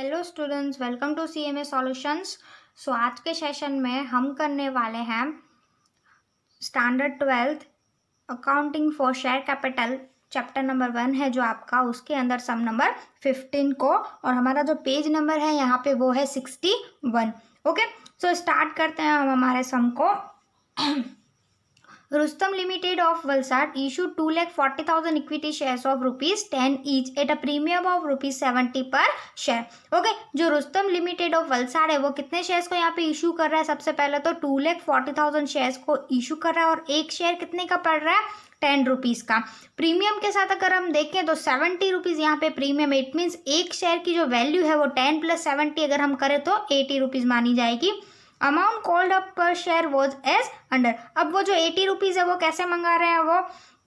Hello students, welcome to CMA solutions. So आज के session में हम करने वाले हैं standard 12th accounting for share capital chapter number 1 है जो आपका, उसके अंदर सम नंबर 15 को, और हमारा जो पेज नंबर है यहाँ पे वो है 61। ओके, सो स्टार्ट करते हैं हम हमारे सम को। Rustom Limited of Valsad issued 2,40,000 equity shares of ₹10 each at a premium of ₹70 per share. Okay, जो रुस्तम लिमिटेड ऑफ वलसाड है वो कितने शेयर्स को यहाँ पे इशू कर रहा है? सबसे पहले तो 2,40,000 शेयर्स को इशू कर रहा है, और एक शेयर कितने का पड़ रहा है? 10 रुपीज़ का। प्रीमियम के साथ अगर हम देखें तो 70 रुपीज़ यहाँ पे प्रीमियम। इट मीन्स एक शेयर की जो वैल्यू है वो 10 + 70 अगर हम करें तो 80 रुपीज़ मानी जाएगी। अमाउंट कॉल्ड अप पर शेयर वॉज एज अंडर। अब वो जो 80 रुपीज़ है वो कैसे मंगा रहे हैं वो?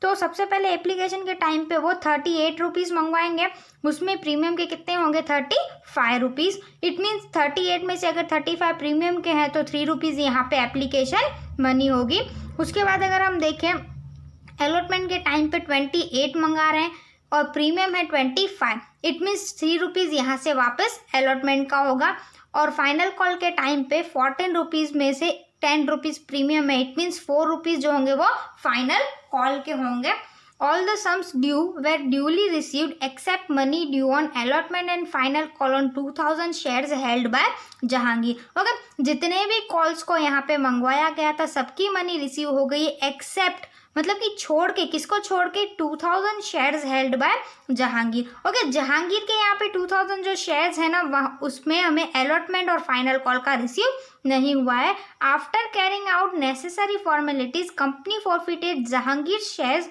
तो सबसे पहले एप्लीकेशन के टाइम पे वो 38 रुपीज़ मंगवाएंगे, उसमें प्रीमियम के कितने होंगे? 35 रुपीज़। इट मीन्स 38 में से अगर 35 प्रीमियम के हैं तो 3 रुपीज़ यहाँ पे एप्लीकेशन मनी होगी। उसके बाद अगर हम देखें अलॉटमेंट के टाइम पे 28 मंगा रहे हैं और प्रीमियम है 25। इट मीन्स 3 रुपीज़ यहाँ से वापस अलॉटमेंट का होगा, और फाइनल कॉल के टाइम पे 14 रुपीज़ में से 10 रुपीज़ प्रीमियम है। इट मीन्स 4 रुपीज़ जो होंगे वो फाइनल कॉल के होंगे। All the sums due were duly received except money due on allotment and final call on 2000 shares held by Jahangir. Okay, जितने भी कॉल्स को यहाँ पे मंगवाया गया था सबकी मनी रिसीव हो गई, एक्सेप्ट मतलब कि छोड़ के, किसको छोड़ के? 2000 shares held by Jahangir. Okay, Jahangir के यहाँ पे 2000 जो शेयर्स है ना वहाँ उसमें हमें अलॉटमेंट और फाइनल कॉल का रिसीव नहीं हुआ है। After carrying out necessary formalities company forfeited Jahangir shares.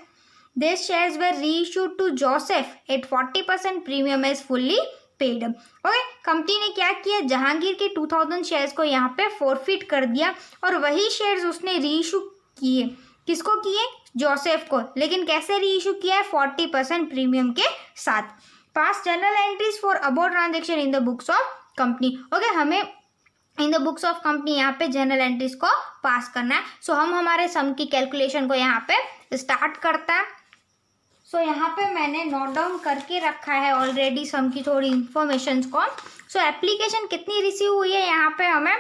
These shares were reissued to Joseph at 40% premium as fully paid. Okay, company ने क्या किया? जहांगीर के 2000 शेयर्स को यहाँ पे फॉरफिट कर दिया, और वही शेयर्स उसने रीइशू किए। किसको किए? जोसेफ को। लेकिन कैसे रीइशू किया है? 40% प्रीमियम के साथ। Pass journal entries for about transaction in the books of company. Okay, हमें in the books of company यहाँ पे जनरल एंट्रीज को पास करना है। सो हम हमारे सम की कैलकुलेशन को यहाँ पे स्टार्ट करते हैं। सो यहाँ पे मैंने नोट डाउन करके रखा है ऑलरेडी सम की थोड़ी इन्फॉर्मेशन को। सो एप्लीकेशन कितनी रिसीव हुई है यहाँ पे हमें,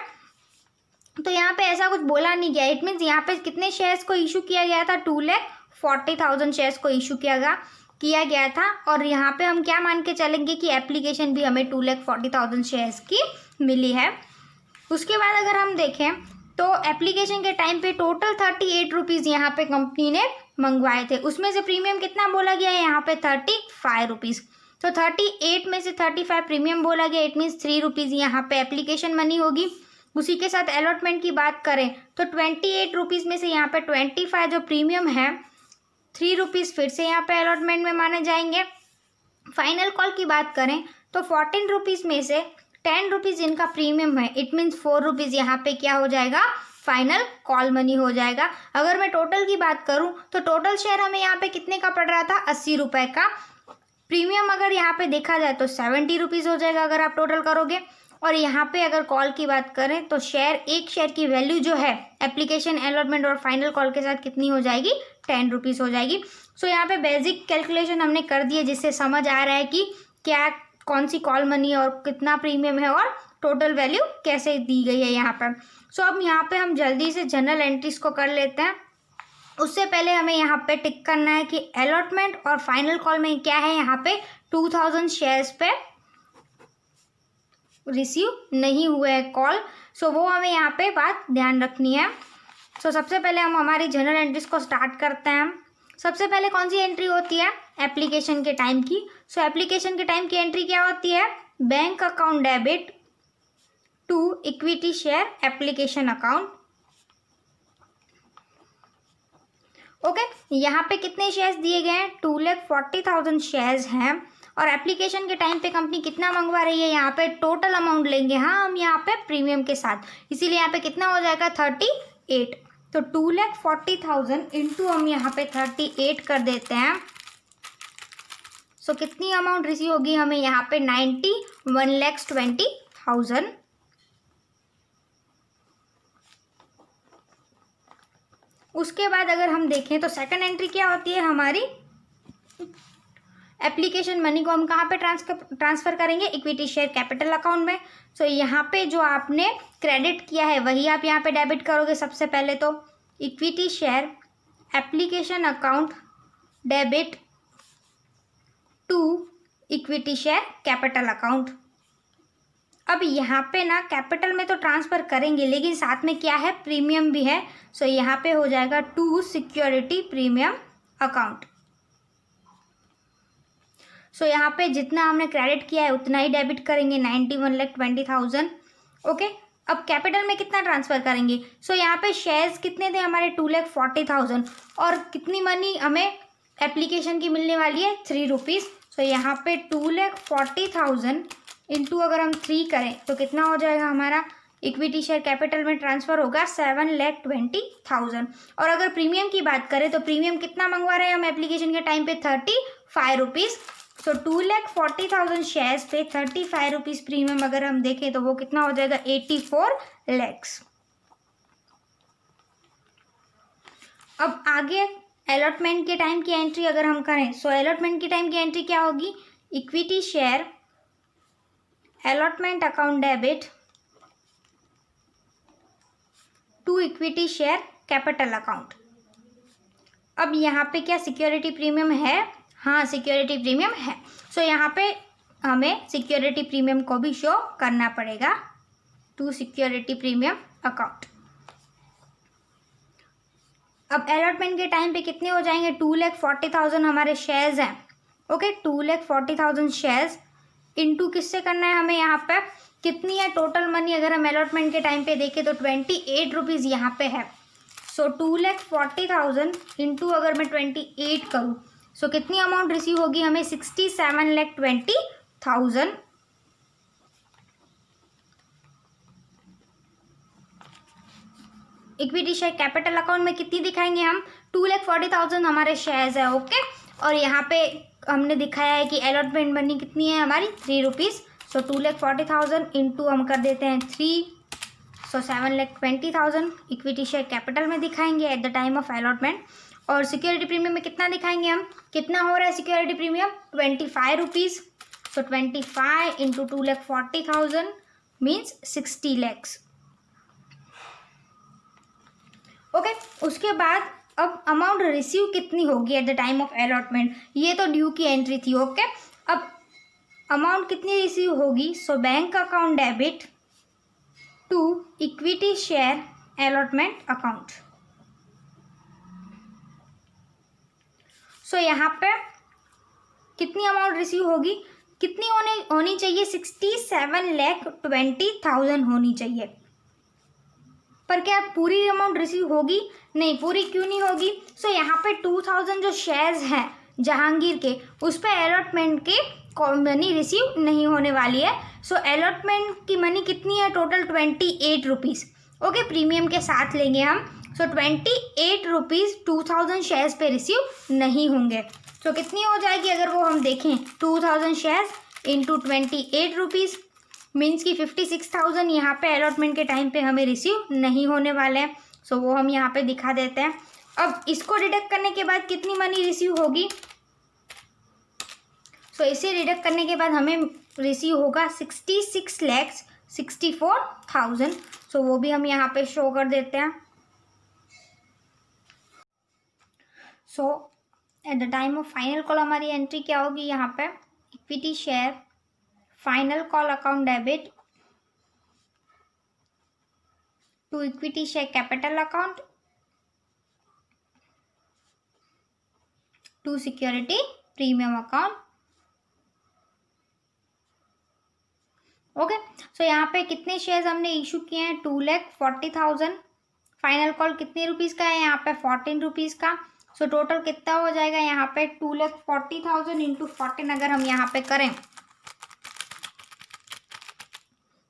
तो यहाँ पे ऐसा कुछ बोला नहीं गया। इट मीन्स यहाँ पे कितने शेयर्स को इशू किया गया था? 2,40,000 शेयर्स को इशू किया गया था, और यहाँ पे हम क्या मान के चलेंगे कि एप्लीकेशन भी हमें 2,40,000 शेयर्स की मिली है। उसके बाद अगर हम देखें तो एप्लीकेशन के टाइम पे टोटल 38 रुपीज़ यहाँ पे कंपनी ने मंगवाए थे, उसमें से प्रीमियम कितना बोला गया है? यहाँ पे 35 रुपीज़। तो 38 में से 35 प्रीमियम बोला गया। इट मीन्स 3 रुपीज़ यहाँ पे एप्लीकेशन मनी होगी। उसी के साथ अलॉटमेंट की बात करें तो 28 रुपीज़ में से यहाँ पे 25 जो प्रीमियम है, 3 रुपीज़ फिर से यहाँ पे अलॉटमेंट में माने जाएंगे। फाइनल कॉल की बात करें तो 14 रुपीज़ में से 10 रुपीज़ इनका प्रीमियम है। इट मीन्स 4 रुपीज़ यहाँ पे क्या हो जाएगा? फाइनल कॉल मनी हो जाएगा। अगर मैं टोटल की बात करूं तो टोटल शेयर हमें यहाँ पे कितने का पड़ रहा था? 80 रुपये का। प्रीमियम अगर यहाँ पे देखा जाए तो 70 रुपीज़ हो जाएगा अगर आप टोटल करोगे। और यहाँ पे अगर कॉल की बात करें तो एक शेयर की वैल्यू जो है एप्लीकेशन, अलॉटमेंट और फाइनल कॉल के साथ कितनी हो जाएगी? 10 रुपीज़ हो जाएगी। सो यहाँ पे बेसिक कैलकुलेशन हमने कर दी है, जिससे समझ आ रहा है कि क्या कौन सी कॉल मनी और कितना प्रीमियम है और टोटल वैल्यू कैसे दी गई है यहाँ पर। सो अब यहाँ पे हम जल्दी से जनरल एंट्रीज को कर लेते हैं। उससे पहले हमें यहाँ पे टिक करना है कि अलॉटमेंट और फाइनल कॉल में क्या है। यहाँ पे 2000 शेयर्स पे रिसीव नहीं हुए है कॉल। सो वो हमें यहाँ पे बात ध्यान रखनी है। सो सबसे पहले हम हमारी जनरल एंट्रीज को स्टार्ट करते हैं। सबसे पहले कौन सी एंट्री होती है? एप्लीकेशन के टाइम की। सो एप्लीकेशन के टाइम की एंट्री क्या होती है? Bank account debit to equity share application account. Okay, यहाँ पे कितने शेयर्स दिए गए हैं? 2,40,000 शेयर्स हैं, और एप्लीकेशन के टाइम पे कंपनी कितना मंगवा रही है? यहाँ पे टोटल अमाउंट लेंगे हाँ हम यहाँ पे प्रीमियम के साथ, इसीलिए यहाँ पे कितना हो जाएगा? 38। तो 2,40,000 इंटू हम यहाँ पे 38 कर देते हैं। सो कितनी अमाउंट रिसीव होगी हमें यहाँ पे? 91,20,000। उसके बाद अगर हम देखें तो सेकंड एंट्री क्या होती है हमारी? एप्लीकेशन मनी को हम कहाँ पे ट्रांसफ़र करेंगे, इक्विटी शेयर कैपिटल अकाउंट में। सो यहाँ पे जो आपने क्रेडिट किया है वही आप यहाँ पे डेबिट करोगे सबसे पहले। तो equity share application account debit to equity share capital account. अब यहाँ पे ना कैपिटल में तो ट्रांसफ़र करेंगे लेकिन साथ में क्या है, प्रीमियम भी है। सो यहाँ पे हो जाएगा to security premium account. So यहाँ पे जितना हमने क्रेडिट किया है उतना ही डेबिट करेंगे, 91,20,000। ओके, अब कैपिटल में कितना ट्रांसफ़र करेंगे। सो यहाँ पे शेयर्स कितने थे हमारे, 2,40,000 और कितनी मनी हमें एप्लीकेशन की मिलने वाली है, 3 रुपीज़। सो यहाँ पे 2,40,000 इंटू अगर हम 3 करें तो कितना हो जाएगा हमारा, इक्विटी शेयर कैपिटल में ट्रांसफ़र होगा 7,20,000। और अगर प्रीमियम की बात करें तो प्रीमियम कितना मंगवा रहे हैं हम एप्लीकेशन के टाइम पे, 35 रुपीज़। सो 2,40,000 शेयर्स पे 35 रुपीज़ प्रीमियम अगर हम देखें तो वो कितना हो जाएगा, 84 lakhs। अब आगे अलॉटमेंट के टाइम की एंट्री अगर हम करें, सो अलॉटमेंट के टाइम की एंट्री क्या होगी, equity share allotment account debit to equity share capital account. अब यहाँ पे क्या सिक्योरिटी प्रीमियम है, हाँ सिक्योरिटी प्रीमियम है। सो यहाँ पे हमें सिक्योरिटी प्रीमियम को भी शो करना पड़ेगा, टू सिक्योरिटी प्रीमियम अकाउंट। अब अलॉटमेंट के टाइम पे कितने हो जाएंगे, 2,40,000 हमारे शेयर्स हैं। ओके, 2,40,000 शेयर्स इनटू किससे करना है हमें, यहाँ पे कितनी है टोटल मनी अगर हम अलॉटमेंट के टाइम पे देखें तो 28 रुपीज़ यहाँ पे है। सो 2,40,000 इंटू अगर मैं 28 करूँ सो कितनी अमाउंट रिसीव होगी हमें, 67,20,000। इक्विटी शेयर कैपिटल अकाउंट में कितनी दिखाएंगे हम, 2,40,000 हमारे शेयर्स है। ओके, और यहाँ पे हमने दिखाया है कि अलॉटमेंट मनी कितनी है हमारी, 3 रुपीज़। सो 2,40,000 इंटू हम कर देते हैं 3, सो 7,20,000 इक्विटी शेयर कैपिटल में दिखाएंगे eight the time of allotment. और सिक्योरिटी प्रीमियम में कितना दिखाएंगे हम, कितना हो रहा है सिक्योरिटी प्रीमियम, 25 रुपीज़। सो 25 इंटू 2,40,000 मीन्स 60 lakhs। ओके, उसके बाद अब अमाउंट रिसीव कितनी होगी eight the time of allotment, ये तो ड्यू की एंट्री थी। ओके, अब अमाउंट कितनी रिसीव होगी, so bank account debit to equity share allotment account. So यहाँ पे कितनी अमाउंट रिसीव होगी, कितनी होनी चाहिए, 67,20,000 होनी चाहिए। पर क्या पूरी अमाउंट रिसीव होगी, नहीं, पूरी क्यों नहीं होगी। सो यहाँ पे 2,000 जो शेयर्स हैं जहांगीर के उस पर अलॉटमेंट की मनी रिसीव नहीं होने वाली है। सो अलॉटमेंट की मनी कितनी है टोटल, 28 रुपीज़। ओके, प्रीमियम के साथ लेंगे हम। सो 28 रुपीज़ 2,000 शेयर्स पे रिसीव नहीं होंगे। सो कितनी हो जाएगी अगर वो हम देखें, 2,000 शेयर्स इंटू 28 रुपीज़ मीन्स की 56,000 यहाँ पे अलॉटमेंट के टाइम पे हमें रिसीव नहीं होने वाले हैं। सो वो हम यहाँ पे दिखा देते हैं। अब इसको डिडक्ट करने के बाद कितनी मनी रिसीव होगी, सो इसे डिडक्ट करने के बाद हमें रिसीव होगा 66,64,000। सो वो भी हम यहाँ पे शो कर देते हैं। So at the time of final call हमारी एंट्री क्या होगी, यहाँ पे equity share final call account debit to equity share capital account to security premium account. Okay, so यहाँ पे कितने शेयर्स हमने इशू किए हैं, 2,40,000। फाइनल कॉल कितने रुपीज़ का है, यहाँ पे 14 रुपीज़ का। सो टोटल कितना हो जाएगा यहाँ पे, 2,40,000 इंटू 14 अगर हम यहाँ पे करें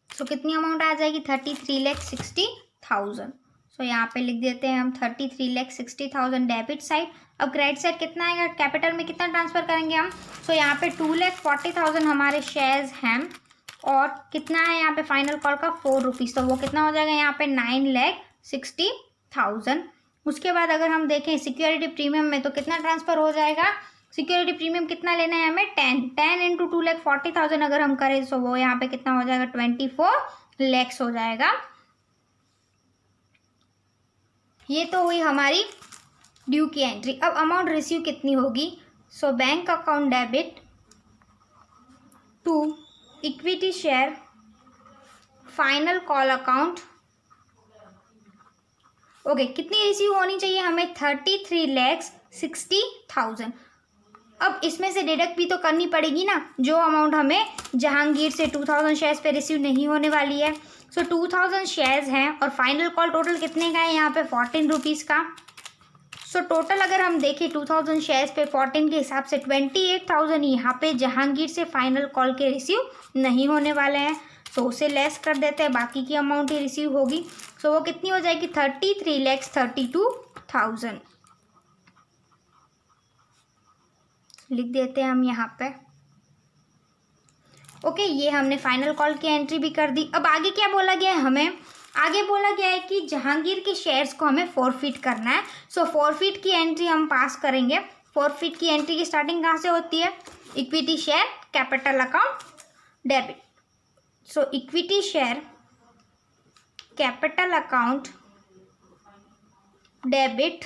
सो कितनी अमाउंट आ जाएगी, 33,60,000। सो यहाँ पे लिख देते हैं हम 33,60,000 डेबिट साइड। अब क्रेडिट साइड कितना आएगा, कैपिटल में कितना ट्रांसफ़र करेंगे हम। सो यहाँ पे 2,40,000 हमारे शेयर्स हैं और कितना है यहाँ पे फाइनल कॉल का 4 रुपीज़। तो वो कितना हो जाएगा यहाँ पे 9,60,000। उसके बाद अगर हम देखें सिक्योरिटी प्रीमियम में तो कितना ट्रांसफ़र हो जाएगा, सिक्योरिटी प्रीमियम कितना लेना है हमें 10 इंटू 2,40,000 अगर हम करें तो वो यहाँ पे कितना हो जाएगा 24 lakhs हो जाएगा। ये तो हुई हमारी ड्यू की एंट्री। अब अमाउंट रिसीव कितनी होगी, so bank account debit to equity share final call account. Okay कितनी रिसीव होनी चाहिए हमें 33,60,000। अब इसमें से डिडक्ट भी तो करनी पड़ेगी ना, जो अमाउंट हमें जहांगीर से 2000 शेयर्स पे रिसीव नहीं होने वाली है। सो 2000 शेयर्स हैं और फाइनल कॉल टोटल कितने का है यहाँ पे 14 रुपीज़ का। सो टोटल अगर हम देखें 2000 शेयर्स पे 14 के हिसाब से 28,000 यहाँ पे जहांगीर से फाइनल कॉल के रिसीव नहीं होने वाले हैं। सो उसे लेस कर देते हैं, बाकी की अमाउंट ही रिसीव होगी। सो वो कितनी हो जाएगी 33,32,000 लिख देते हैं हम यहाँ पे। ओके ये हमने फाइनल कॉल की एंट्री भी कर दी। अब आगे क्या बोला गया है हमें, आगे बोला गया है कि जहांगीर के शेयर्स को हमें फॉरफिट करना है। सो फॉरफिट की एंट्री हम पास करेंगे। फॉरफिट की एंट्री की स्टार्टिंग कहाँ से होती है, equity share capital account debit. So equity share capital account debit.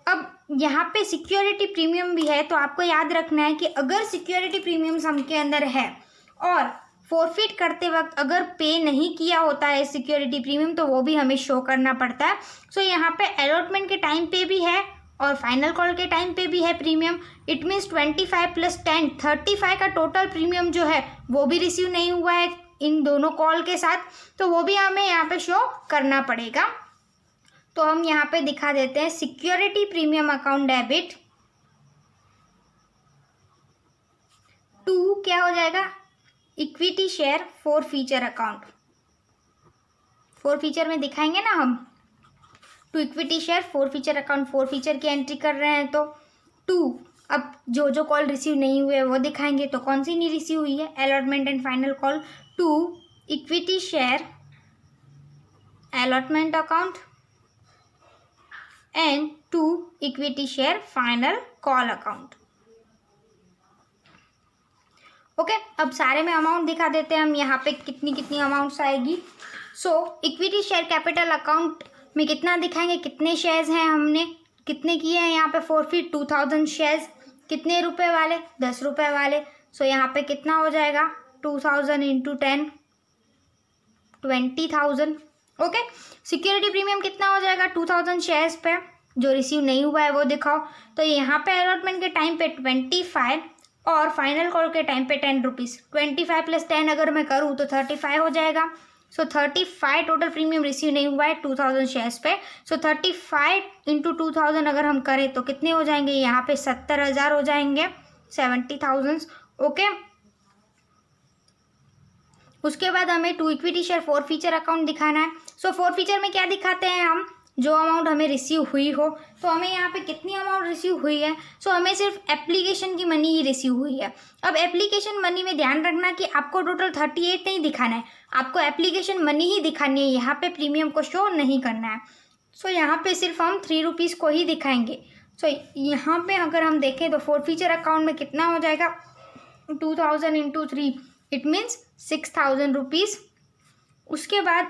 अब यहाँ पे सिक्योरिटी प्रीमियम भी है, तो आपको याद रखना है कि अगर सिक्योरिटी प्रीमियम सम के अंदर है और फॉरफिट करते वक्त अगर पे नहीं किया होता है सिक्योरिटी प्रीमियम तो वो भी हमें शो करना पड़ता है। सो यहाँ पे अलॉटमेंट के टाइम पे भी है और फाइनल कॉल के टाइम पे भी है प्रीमियम। इट मीन्स 25 + 10 35 का टोटल प्रीमियम जो है वो भी रिसीव नहीं हुआ है इन दोनों कॉल के साथ, तो वो भी हमें यहाँ पे शो करना पड़ेगा। तो हम यहाँ पे दिखा देते हैं security premium account debit to क्या हो जाएगा equity share forfeiture account. Forfeiture में दिखाएंगे ना हम, to equity share forfeiture account, forfeiture की एंट्री कर रहे हैं तो टू। अब जो जो कॉल रिसीव नहीं हुए वो दिखाएंगे, तो कौन सी नहीं रिसीव हुई है allotment and final call to equity share allotment account and to equity share final call account. Okay अब सारे में अमाउंट दिखा देते हैं हम यहाँ पे कितनी कितनी अमाउंट्स आएगी। सो इक्विटी शेयर कैपिटल अकाउंट में कितना दिखाएंगे, कितने शेयर्स हैं हमने कितने किए हैं यहाँ पे फॉरफिट 2000 शेयर्स, कितने रुपए वाले 10 रुपए वाले। सो यहाँ पे कितना हो जाएगा 2000 × 10 20,000। ओके सिक्योरिटी प्रीमियम कितना हो जाएगा 2000 शेयर्स पे, जो रिसीव नहीं हुआ है वो दिखाओ। तो यहाँ पे अलॉटमेंट के टाइम पे 25 और फाइनल कॉल के टाइम पे 10 रुपीज़। 25 + 10 अगर मैं करूँ तो 35 हो जाएगा। सो 35 टोटल प्रीमियम रिसीव नहीं हुआ है 2000 शेयर्स पे। सो 35 × 2000 अगर हम करें तो कितने हो जाएंगे यहाँ पे 70,000 हो जाएंगे 70,000। ओके उसके बाद हमें to equity share forfeiture account दिखाना है। सो फॉरफीचर में क्या दिखाते हैं हम, जो अमाउंट हमें रिसीव हुई हो। तो हमें यहाँ पे कितनी अमाउंट रिसीव हुई है, सो हमें सिर्फ एप्लीकेशन की मनी ही रिसीव हुई है। अब एप्लीकेशन मनी में ध्यान रखना कि आपको टोटल 38 नहीं दिखाना है, आपको एप्लीकेशन मनी ही दिखानी है, यहाँ पे प्रीमियम को शो नहीं करना है। सो यहाँ पे सिर्फ हम 3 रुपीज़ को ही दिखाएंगे। सो यहाँ पे अगर हम देखें तो फॉरफीचर अकाउंट में कितना हो जाएगा 2000 × 3 इट मीन्स 6,000 रुपीज़। उसके बाद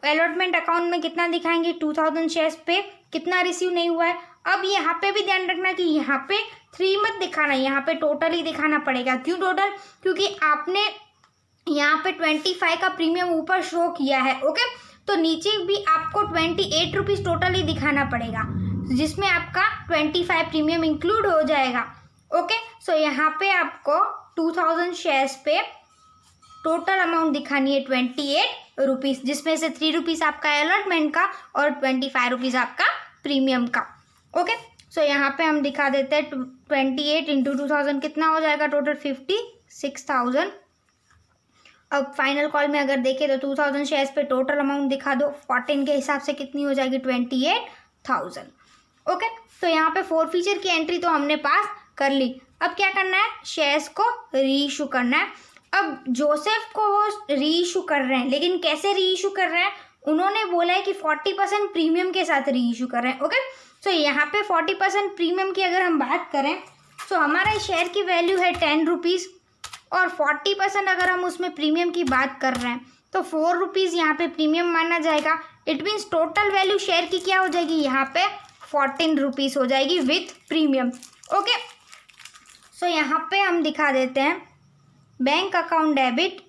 अलॉटमेंट अकाउंट में कितना दिखाएंगे 2000 शेयर्स पे कितना रिसीव नहीं हुआ है। अब यहाँ पे भी ध्यान रखना कि यहाँ पे 3 मत दिखाना, यहाँ पे टोटल ही दिखाना पड़ेगा। क्यों टोटल, क्योंकि आपने यहाँ पे 25 का प्रीमियम ऊपर शो किया है। ओके तो नीचे भी आपको 28 रुपीज़ टोटल ही दिखाना पड़ेगा, जिसमें आपका 25 प्रीमियम इंक्लूड हो जाएगा। ओके सो यहाँ पे आपको 2000 शेयर्स पे टोटल अमाउंट दिखानी है 28 रुपीज़, जिसमें से 3 रुपीज़ आपका अलॉटमेंट का और 25 रुपीज़ आपका प्रीमियम का। ओके सो यहाँ पे हम दिखा देते हैं 28 × 2000 कितना हो जाएगा टोटल 56,000। अब फाइनल कॉल में अगर देखें तो 2000 शेयर्स पे टोटल अमाउंट दिखा दो, 14 के हिसाब से कितनी हो जाएगी 28,000। ओके तो यहाँ पे फॉरफीचर की एंट्री तो हमने पास कर ली। अब क्या करना है, शेयर्स को री इशू करना है। अब जोसेफ को वो री इशू कर रहे हैं, लेकिन कैसे री इशू कर रहे हैं उन्होंने बोला है कि 40% प्रीमियम के साथ री इशू कर रहे हैं। ओके, सो यहाँ पे 40% प्रीमियम की अगर हम बात करें तो हमारा शेयर की वैल्यू है 10 रुपीज़, और 40% अगर हम उसमें प्रीमियम की बात कर रहे हैं तो 4 रुपीज़ यहाँ पे प्रीमियम माना जाएगा। It means total value share की क्या हो जाएगी, यहाँ पे 14 रुपीज़ हो जाएगी विथ प्रीमियम। ओके, सो यहाँ पे हम दिखा देते हैं बैंक अकाउंट डेबिट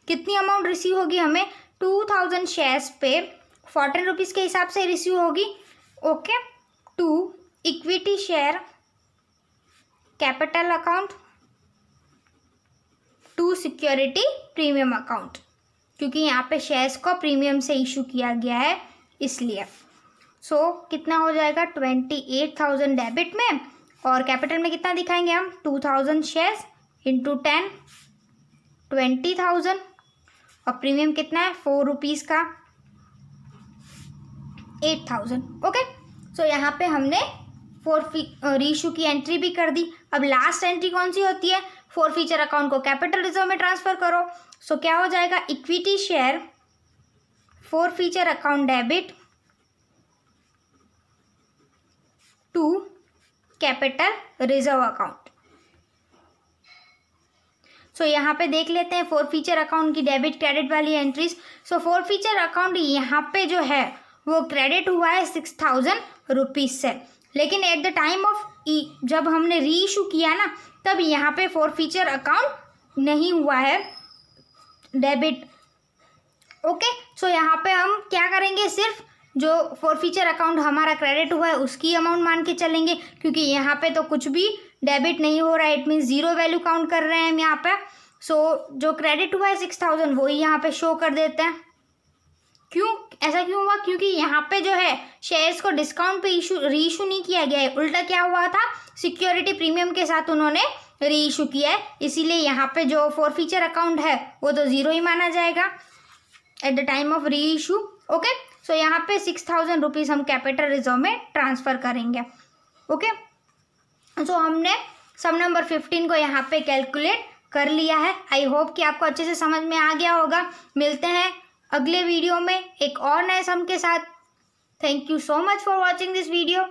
कितनी अमाउंट रिसीव होगी हमें, 2000 शेयर्स पे 14 रुपीज़ के हिसाब से रिसीव होगी। Okay, to equity share capital account, to security premium account, क्योंकि यहाँ पे शेयर्स को प्रीमियम से इशू किया गया है इसलिए। सो कितना हो जाएगा 28,000 डेबिट में, और कैपिटल में कितना दिखाएंगे हम 2000 शेयर्स इंटू 10 20,000, और प्रीमियम कितना है 4 रुपीज़ का 8,000। ओके, सो यहाँ पे हमने रीइशू की एंट्री भी कर दी। अब लास्ट एंट्री कौन सी होती है, फॉर फीचर अकाउंट को कैपिटल रिजर्व में ट्रांसफर करो। सो क्या हो जाएगा, equity share forfeiture account debit to capital reserve account. So यहाँ पे देख लेते हैं फॉर फीचर अकाउंट की डेबिट क्रेडिट वाली entries. So forfeiture account यहाँ पे जो है वो क्रेडिट हुआ है 6,000 रुपीज़ से, लेकिन एट द टाइम ऑफ जब हमने री इशू किया ना तब यहाँ पे फॉर फीचर अकाउंट नहीं हुआ है डेबिट। ओके, सो यहाँ पे हम क्या करेंगे, सिर्फ जो फॉर फीचर अकाउंट हमारा क्रेडिट हुआ है उसकी अमाउंट मान के चलेंगे, क्योंकि यहाँ पे तो कुछ भी डेबिट नहीं हो रहा है, it means zero value count कर रहे हैं हम यहाँ पे। सो जो क्रेडिट हुआ है 6,000 वही यहाँ पे शो कर देते हैं। क्यों ऐसा क्यों हुआ, क्योंकि यहाँ पे जो है शेयर्स को डिस्काउंट पे री इशू नहीं किया गया है, उल्टा क्या हुआ था सिक्योरिटी प्रीमियम के साथ उन्होंने री इशू किया है, इसीलिए यहाँ पे जो फॉर फीचर अकाउंट है वो तो ज़ीरो ही माना जाएगा at the time of reissue. Okay, so यहाँ पे 6,000 रुपीज़ हम कैपिटल रिजर्व में ट्रांसफ़र करेंगे। ओके, सो हमने सम नंबर 15 को यहाँ पे कैलकुलेट कर लिया है। आई होप कि आपको अच्छे से समझ में आ गया होगा। मिलते हैं अगले वीडियो में एक और नए सम के साथ। Thank you so much for watching this video.